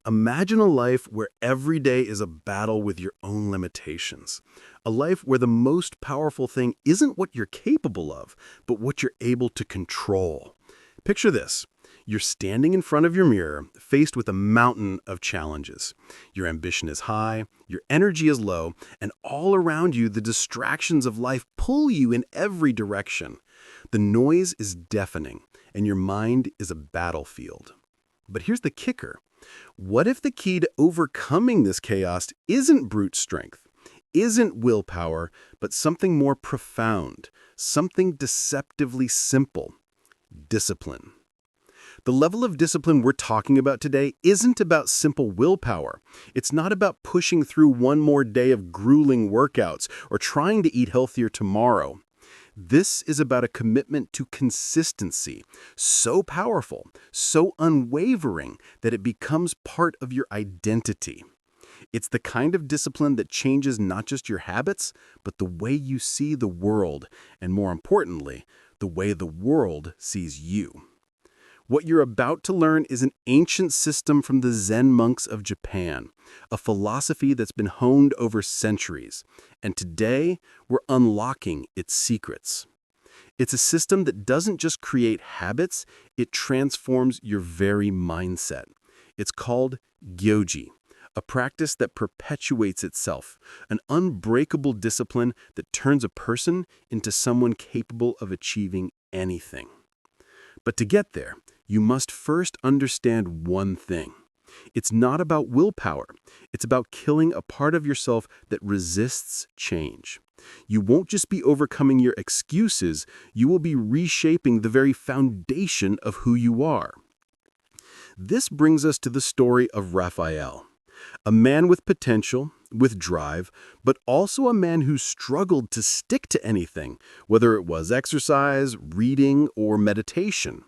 Imagine a life where every day is a battle with your own limitations. A life where the most powerful thing isn't what you're capable of, but what you're able to control. Picture this. You're standing in front of your mirror, faced with a mountain of challenges. Your ambition is high, your energy is low, and all around you the distractions of life pull you in every direction. The noise is deafening, and your mind is a battlefield. But here's the kicker. What if the key to overcoming this chaos isn't brute strength, isn't willpower, but something more profound, something deceptively simple? Discipline. The level of discipline we're talking about today isn't about simple willpower. It's not about pushing through one more day of grueling workouts or trying to eat healthier tomorrow. This is about a commitment to consistency, so powerful, so unwavering that it becomes part of your identity. It's the kind of discipline that changes not just your habits, but the way you see the world, and more importantly, the way the world sees you. What you're about to learn is an ancient system from the Zen monks of Japan, a philosophy that's been honed over centuries, and today we're unlocking its secrets. It's a system that doesn't just create habits, it transforms your very mindset. It's called gyoji, a practice that perpetuates itself, an unbreakable discipline that turns a person into someone capable of achieving anything. But to get there, you must first understand one thing. It's not about willpower. It's about killing a part of yourself that resists change. You won't just be overcoming your excuses, you will be reshaping the very foundation of who you are. This brings us to the story of Raphael, a man with potential, with drive, but also a man who struggled to stick to anything, whether it was exercise, reading, or meditation.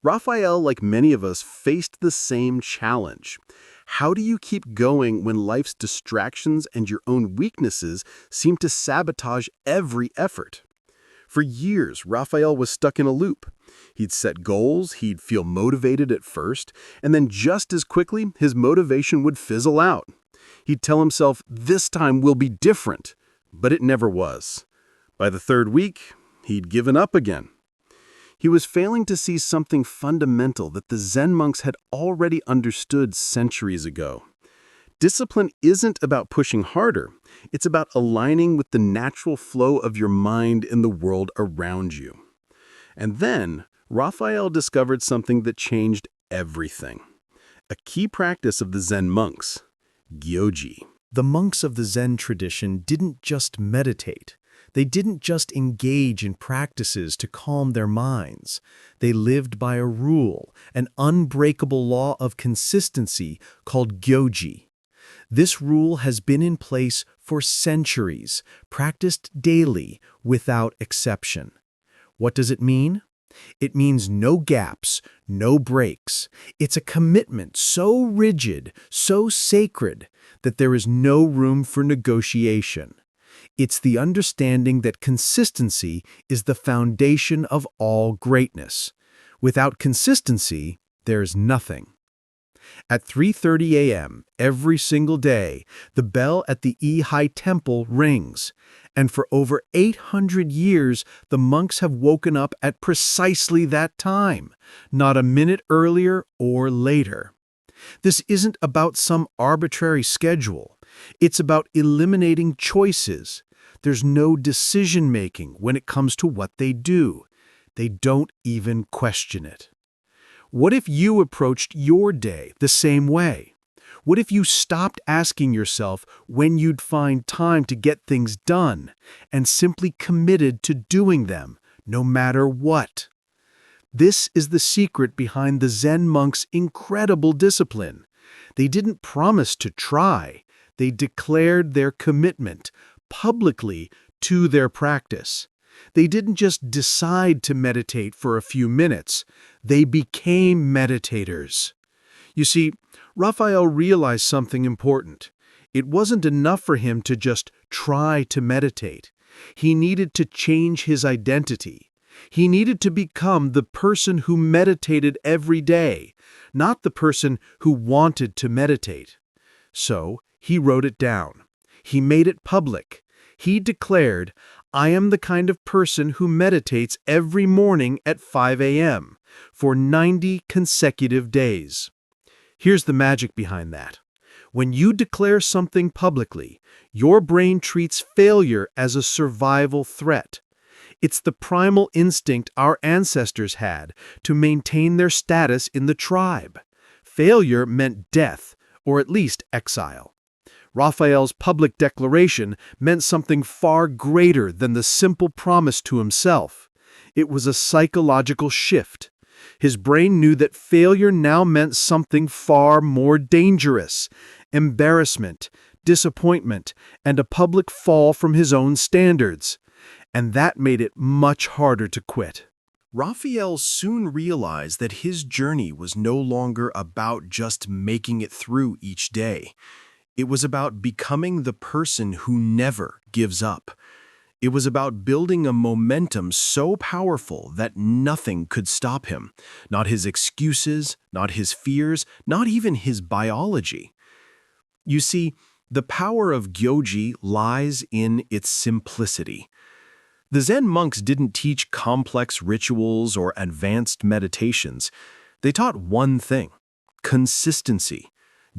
Raphael, like many of us, faced the same challenge. How do you keep going when life's distractions and your own weaknesses seem to sabotage every effort? For years, Raphael was stuck in a loop. He'd set goals, he'd feel motivated at first, and then just as quickly, his motivation would fizzle out. He'd tell himself, "This time will be different," but it never was. By the third week, he'd given up again. He was failing to see something fundamental that the Zen monks had already understood centuries ago. Discipline isn't about pushing harder. It's about aligning with the natural flow of your mind in the world around you. And then, Raphael discovered something that changed everything. A key practice of the Zen monks, gyoji. The monks of the Zen tradition didn't just meditate. They didn't just engage in practices to calm their minds. They lived by a rule, an unbreakable law of consistency called gyoji. This rule has been in place for centuries, practiced daily without exception. What does it mean? It means no gaps, no breaks. It's a commitment so rigid, so sacred, that there is no room for negotiation. It's the understanding that consistency is the foundation of all greatness. Without consistency, there's nothing. At 3:30 a.m. every single day, the bell at the Ehai Temple rings, and for over 800 years, the monks have woken up at precisely that time, not a minute earlier or later. This isn't about some arbitrary schedule. It's about eliminating choices. There's no decision-making when it comes to what they do. They don't even question it. What if you approached your day the same way? What if you stopped asking yourself when you'd find time to get things done and simply committed to doing them, no matter what? This is the secret behind the Zen monks' incredible discipline. They didn't promise to try. They declared their commitment publicly to their practice. They didn't just decide to meditate for a few minutes. They became meditators. You see, Raphael realized something important. It wasn't enough for him to just try to meditate. He needed to change his identity. He needed to become the person who meditated every day, not the person who wanted to meditate. So he wrote it down. He made it public. He declared, "I am the kind of person who meditates every morning at 5 a.m. for 90 consecutive days." Here's the magic behind that. When you declare something publicly, your brain treats failure as a survival threat. It's the primal instinct our ancestors had to maintain their status in the tribe. Failure meant death, or at least exile. Raphael's public declaration meant something far greater than the simple promise to himself. It was a psychological shift. His brain knew that failure now meant something far more dangerous: embarrassment, disappointment, and a public fall from his own standards. And that made it much harder to quit. Raphael soon realized that his journey was no longer about just making it through each day. It was about becoming the person who never gives up. It was about building a momentum so powerful that nothing could stop him. Not his excuses, not his fears, not even his biology. You see, the power of Gyoji lies in its simplicity. The Zen monks didn't teach complex rituals or advanced meditations. They taught one thing: consistency.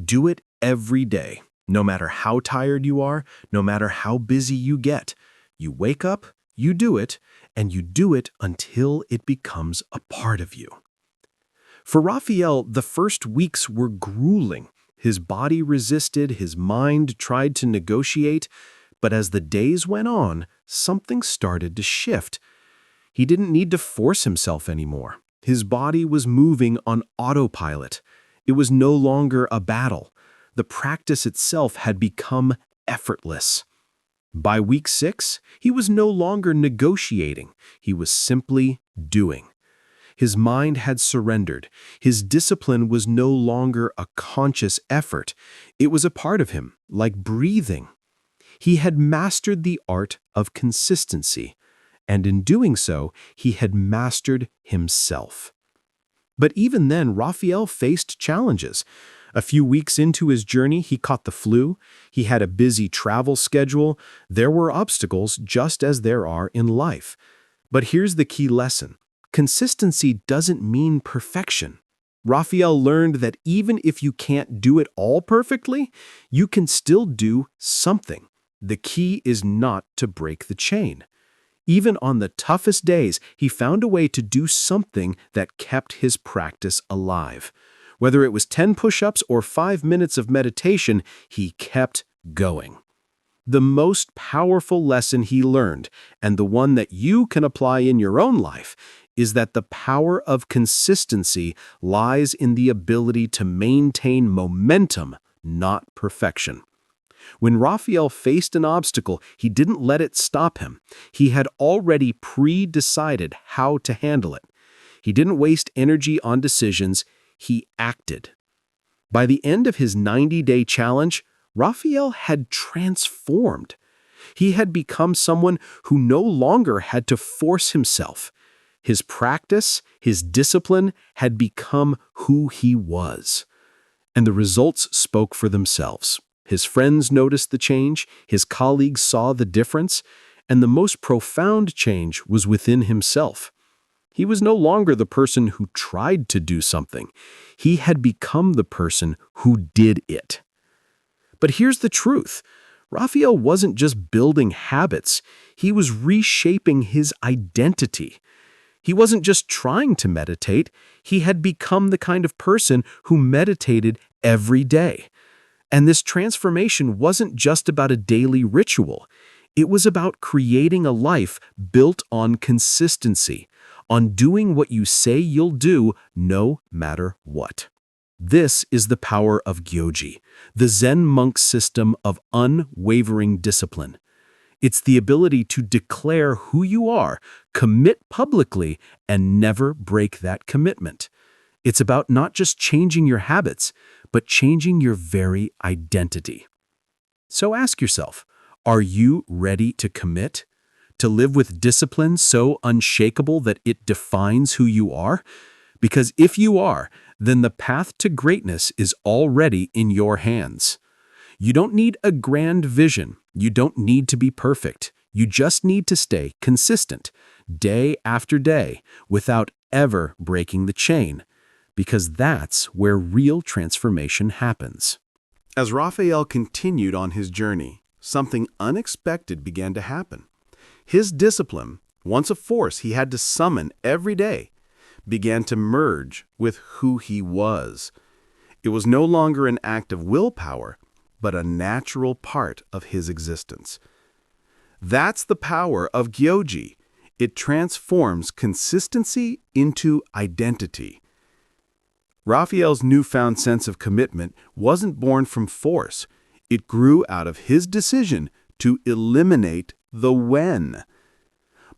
Do it every day, no matter how tired you are, no matter how busy you get. You wake up, you do it, and you do it until it becomes a part of you. For Raphael, the first weeks were grueling. His body resisted, his mind tried to negotiate, but as the days went on, something started to shift. He didn't need to force himself anymore. His body was moving on autopilot. It was no longer a battle. The practice itself had become effortless. By week 6, he was no longer negotiating. He was simply doing. His mind had surrendered. His discipline was no longer a conscious effort. It was a part of him, like breathing. He had mastered the art of consistency, and in doing so, he had mastered himself. But even then, Raphael faced challenges. A few weeks into his journey, he caught the flu. He had a busy travel schedule. There were obstacles, just as there are in life. But here's the key lesson: consistency doesn't mean perfection. Raphael learned that even if you can't do it all perfectly, you can still do something. The key is not to break the chain. Even on the toughest days, he found a way to do something that kept his practice alive. Whether it was 10 push-ups or 5 minutes of meditation, he kept going. The most powerful lesson he learned, and the one that you can apply in your own life, is that the power of consistency lies in the ability to maintain momentum, not perfection. When Raphael faced an obstacle, he didn't let it stop him. He had already pre-decided how to handle it. He didn't waste energy on decisions. He acted. By the end of his 90-day challenge, Raphael had transformed. He had become someone who no longer had to force himself. His practice, his discipline had become who he was. And the results spoke for themselves. His friends noticed the change, his colleagues saw the difference, and the most profound change was within himself. He was no longer the person who tried to do something. He had become the person who did it. But here's the truth. Raphael wasn't just building habits. He was reshaping his identity. He wasn't just trying to meditate. He had become the kind of person who meditated every day. And this transformation wasn't just about a daily ritual. It was about creating a life built on consistency, on doing what you say you'll do no matter what. This is the power of Gyoji, the Zen monk system of unwavering discipline. It's the ability to declare who you are, commit publicly, and never break that commitment. It's about not just changing your habits, but changing your very identity. So ask yourself, are you ready to commit? To live with discipline so unshakable that it defines who you are? Because if you are, then the path to greatness is already in your hands. You don't need a grand vision. You don't need to be perfect. You just need to stay consistent, day after day, without ever breaking the chain, because that's where real transformation happens. As Raphael continued on his journey, something unexpected began to happen. His discipline, once a force he had to summon every day, began to merge with who he was. It was no longer an act of willpower, but a natural part of his existence. That's the power of Gyoji. It transforms consistency into identity. Raphael's newfound sense of commitment wasn't born from force. It grew out of his decision to eliminate the when.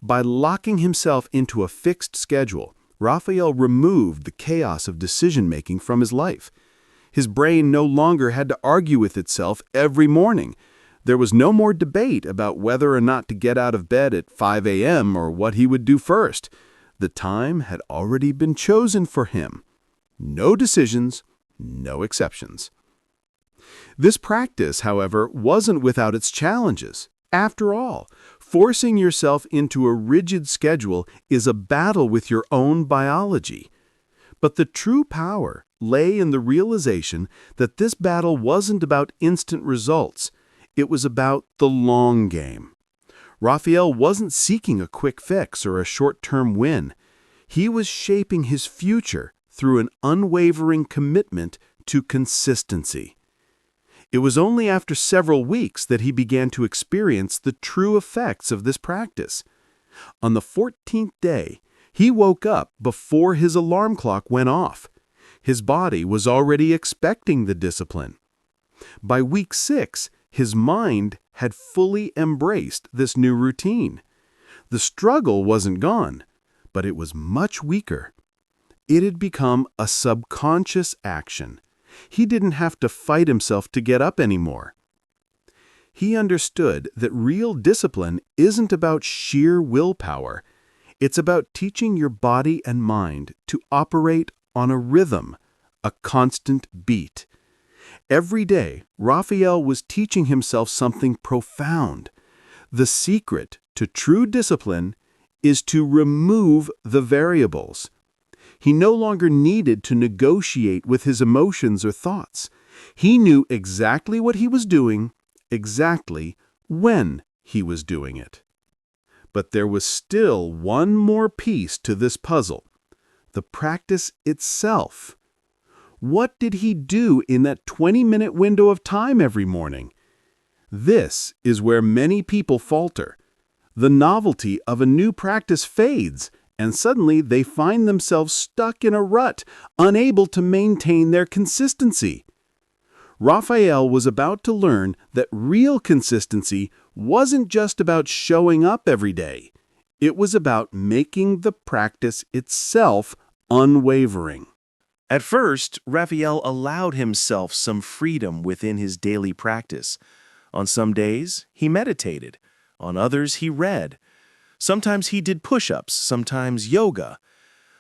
By locking himself into a fixed schedule, Raphael removed the chaos of decision-making from his life. His brain no longer had to argue with itself every morning. There was no more debate about whether or not to get out of bed at 5 a.m. or what he would do first. The time had already been chosen for him. No decisions, no exceptions. This practice, however, wasn't without its challenges. After all, forcing yourself into a rigid schedule is a battle with your own biology. But the true power lay in the realization that this battle wasn't about instant results. It was about the long game. Raphael wasn't seeking a quick fix or a short-term win. He was shaping his future through an unwavering commitment to consistency. It was only after several weeks that he began to experience the true effects of this practice. On the 14th day, he woke up before his alarm clock went off. His body was already expecting the discipline. By week 6, his mind had fully embraced this new routine. The struggle wasn't gone, but it was much weaker. It had become a subconscious action. He didn't have to fight himself to get up anymore. He understood that real discipline isn't about sheer willpower. It's about teaching your body and mind to operate on a rhythm, a constant beat. Every day, Raphael was teaching himself something profound. The secret to true discipline is to remove the variables. He no longer needed to negotiate with his emotions or thoughts. He knew exactly what he was doing, exactly when he was doing it. But there was still one more piece to this puzzle: the practice itself. What did he do in that 20-minute window of time every morning? This is where many people falter. The novelty of a new practice fades, and suddenly they find themselves stuck in a rut, unable to maintain their consistency. Raphael was about to learn that real consistency wasn't just about showing up every day. It was about making the practice itself unwavering. At first, Raphael allowed himself some freedom within his daily practice. On some days, he meditated. On others, he read. Sometimes he did push-ups, sometimes yoga.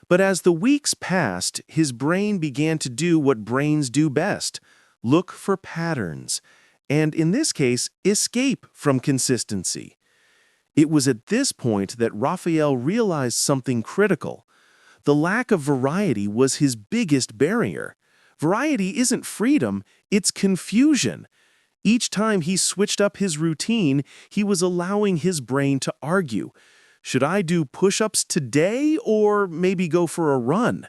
But as the weeks passed, his brain began to do what brains do best: look for patterns, and in this case, escape from consistency. It was at this point that Raphael realized something critical. The lack of variety was his biggest barrier. Variety isn't freedom, it's confusion. Each time he switched up his routine, he was allowing his brain to argue. Should I do push-ups today or maybe go for a run?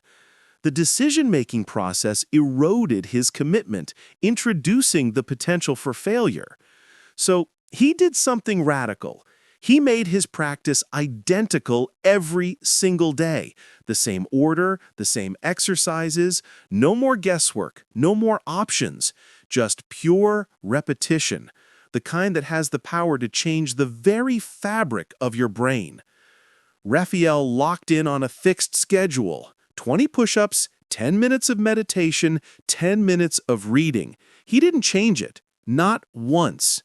The decision-making process eroded his commitment, introducing the potential for failure. So he did something radical. He made his practice identical every single day. The same order, the same exercises, no more guesswork, no more options, just pure repetition, the kind that has the power to change the very fabric of your brain. Raphael locked in on a fixed schedule: 20 push-ups, 10 minutes of meditation, 10 minutes of reading. He didn't change it, not once.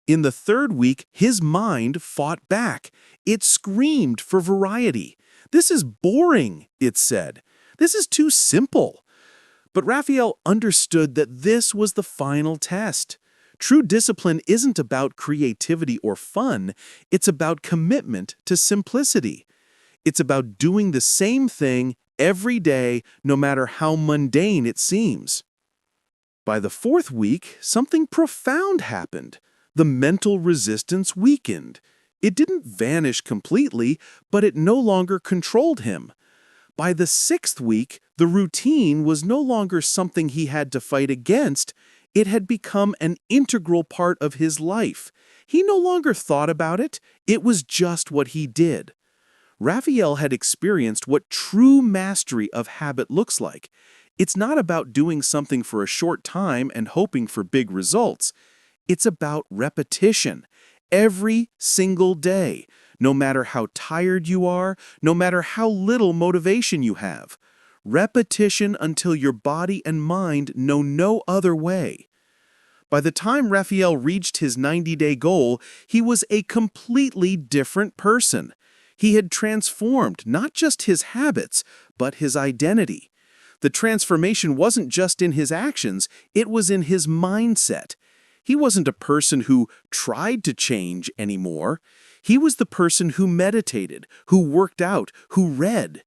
In the third week, his mind fought back. It screamed for variety. "This is boring," it said. "This is too simple." But Raphael understood that this was the final test. True discipline isn't about creativity or fun, it's about commitment to simplicity. It's about doing the same thing every day, no matter how mundane it seems. By the fourth week, something profound happened. The mental resistance weakened. It didn't vanish completely, but it no longer controlled him. By the sixth week, the routine was no longer something he had to fight against. It had become an integral part of his life. He no longer thought about it. It was just what he did. Raphael had experienced what true mastery of habit looks like. It's not about doing something for a short time and hoping for big results. It's about repetition. Every single day, no matter how tired you are, no matter how little motivation you have. Repetition until your body and mind know no other way. By the time Raphael reached his 90-day goal, he was a completely different person. He had transformed not just his habits, but his identity. The transformation wasn't just in his actions, it was in his mindset. He wasn't a person who tried to change anymore. He was the person who meditated, who worked out, who read.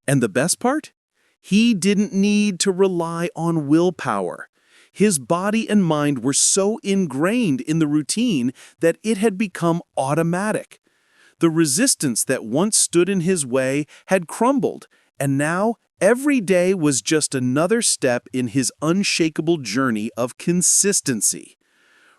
And the best part? He didn't need to rely on willpower. His body and mind were so ingrained in the routine that it had become automatic. The resistance that once stood in his way had crumbled, and now every day was just another step in his unshakable journey of consistency.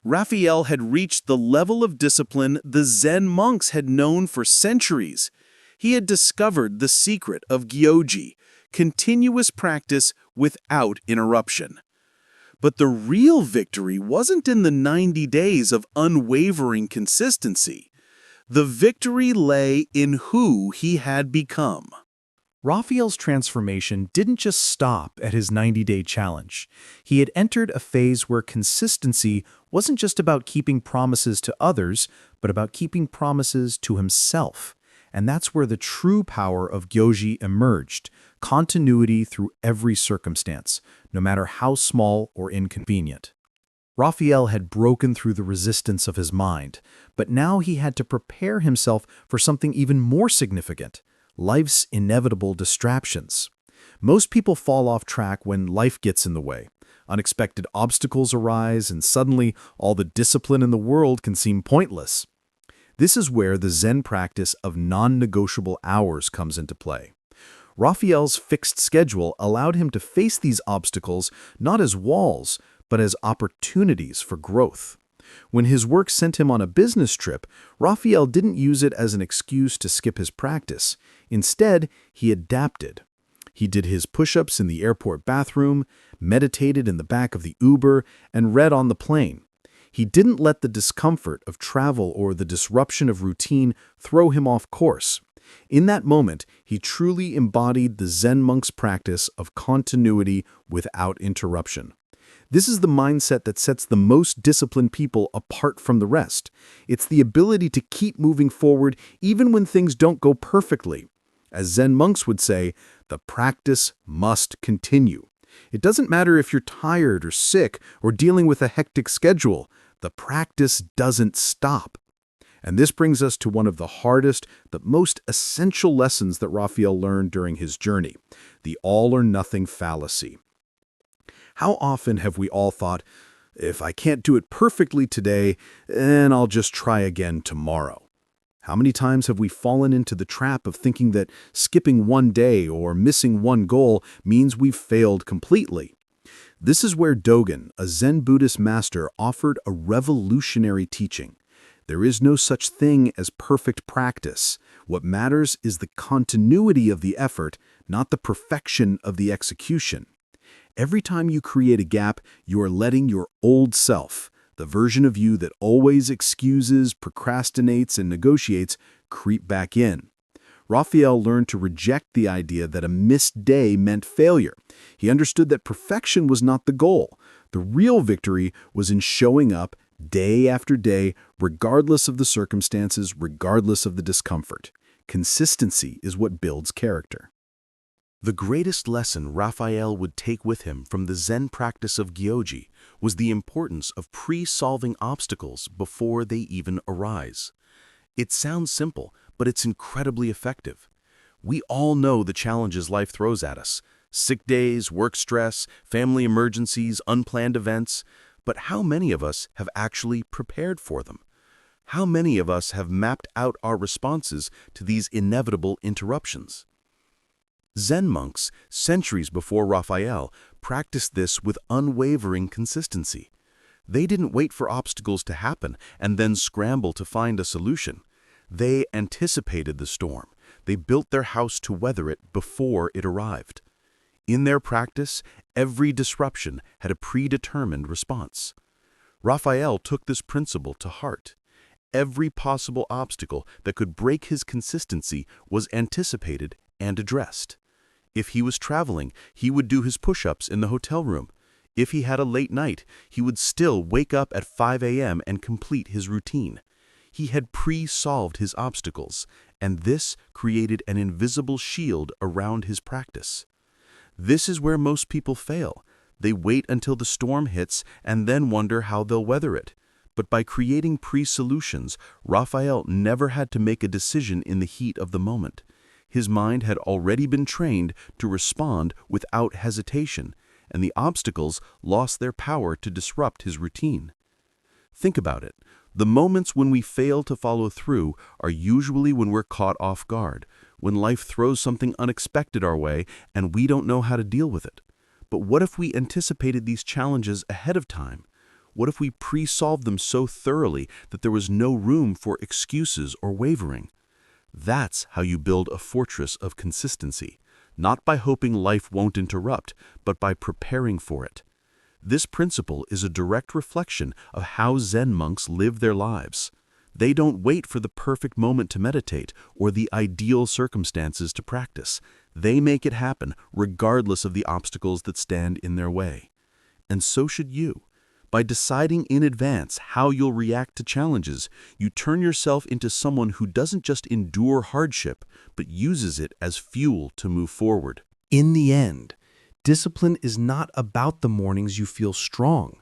Raphael had reached the level of discipline the Zen monks had known for centuries. He had discovered the secret of gyoji, continuous practice without interruption. But the real victory wasn't in the 90 days of unwavering consistency. The victory lay in who he had become. Raphael's transformation didn't just stop at his 90-day challenge. He had entered a phase where consistency wasn't just about keeping promises to others, but about keeping promises to himself. And that's where the true power of gyoji emerged, continuity through every circumstance, no matter how small or inconvenient. Raphael had broken through the resistance of his mind, but now he had to prepare himself for something even more significant: life's inevitable distractions. Most people fall off track when life gets in the way. Unexpected obstacles arise, and suddenly all the discipline in the world can seem pointless. This is where the Zen practice of non-negotiable hours comes into play. Raphael's fixed schedule allowed him to face these obstacles not as walls, but as opportunities for growth. When his work sent him on a business trip, Raphael didn't use it as an excuse to skip his practice. Instead, he adapted. He did his push-ups in the airport bathroom, meditated in the back of the Uber, and read on the plane. He didn't let the discomfort of travel or the disruption of routine throw him off course. In that moment, he truly embodied the Zen monk's practice of continuity without interruption. This is the mindset that sets the most disciplined people apart from the rest. It's the ability to keep moving forward even when things don't go perfectly. As Zen monks would say, the practice must continue. It doesn't matter if you're tired or sick or dealing with a hectic schedule. The practice doesn't stop. And this brings us to one of the hardest but most essential lessons that Raphael learned during his journey: the all-or-nothing fallacy. How often have we all thought, if I can't do it perfectly today, then I'll just try again tomorrow? How many times have we fallen into the trap of thinking that skipping one day or missing one goal means we've failed completely? This is where Dogen, a Zen Buddhist master, offered a revolutionary teaching. There is no such thing as perfect practice. What matters is the continuity of the effort, not the perfection of the execution. Every time you create a gap, you are letting your old self, the version of you that always excuses, procrastinates, and negotiates, creep back in. Raphael learned to reject the idea that a missed day meant failure. He understood that perfection was not the goal. The real victory was in showing up Day after day, regardless of the circumstances, regardless of the discomfort. Consistency is what builds character. The greatest lesson Raphael would take with him from the Zen practice of Gyoji was the importance of pre-solving obstacles before they even arise. It sounds simple, but it's incredibly effective. We all know the challenges life throws at us: sick days, work stress, family emergencies, unplanned events. But how many of us have actually prepared for them? How many of us have mapped out our responses to these inevitable interruptions? Zen monks, centuries before Raphael, practiced this with unwavering consistency. They didn't wait for obstacles to happen and then scramble to find a solution. They anticipated the storm. They built their house to weather it before it arrived. In their practice, every disruption had a predetermined response. Raphael took this principle to heart. Every possible obstacle that could break his consistency was anticipated and addressed. If he was traveling, he would do his push-ups in the hotel room. If he had a late night, he would still wake up at 5 a.m. and complete his routine. He had pre-solved his obstacles, and this created an invisible shield around his practice. This is where most people fail. They wait until the storm hits and then wonder how they'll weather it. But by creating pre-solutions, Raphael never had to make a decision in the heat of the moment. His mind had already been trained to respond without hesitation, and the obstacles lost their power to disrupt his routine. Think about it. The moments when we fail to follow through are usually when we're caught off guard, when life throws something unexpected our way and we don't know how to deal with it. But what if we anticipated these challenges ahead of time? What if we pre-solved them so thoroughly that there was no room for excuses or wavering? That's how you build a fortress of consistency, not by hoping life won't interrupt, but by preparing for it. This principle is a direct reflection of how Zen monks live their lives. They don't wait for the perfect moment to meditate or the ideal circumstances to practice. They make it happen regardless of the obstacles that stand in their way. And so should you. By deciding in advance how you'll react to challenges, you turn yourself into someone who doesn't just endure hardship, but uses it as fuel to move forward. In the end, discipline is not about the mornings you feel strong.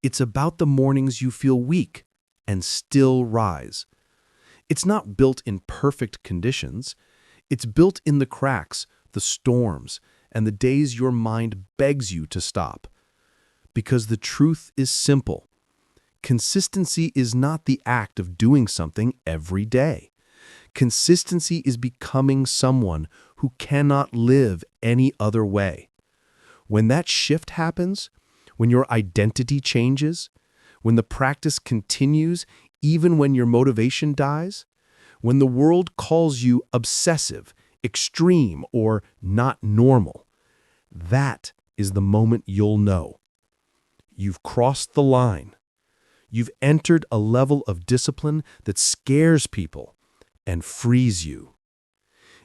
It's about the mornings you feel weak and still rise. It's not built in perfect conditions. It's built in the cracks, the storms, and the days your mind begs you to stop. Because the truth is simple. Consistency is not the act of doing something every day. Consistency is becoming someone who cannot live any other way. When that shift happens, when your identity changes, when the practice continues even when your motivation dies, when the world calls you obsessive, extreme, or not normal, that is the moment you'll know. You've crossed the line. You've entered a level of discipline that scares people and frees you.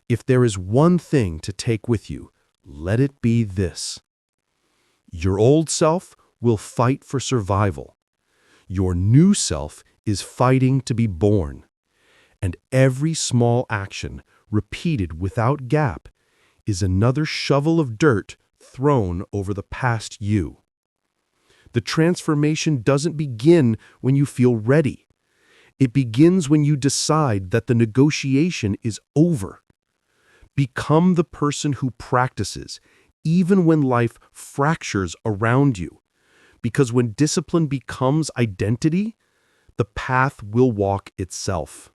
If there is one thing to take with you, let it be this. Your old self will fight for survival. Your new self is fighting to be born. And every small action, repeated without gap, is another shovel of dirt thrown over the past you. The transformation doesn't begin when you feel ready. It begins when you decide that the negotiation is over. Become the person who practices, even when life fractures around you. Because when discipline becomes identity, the path will walk itself.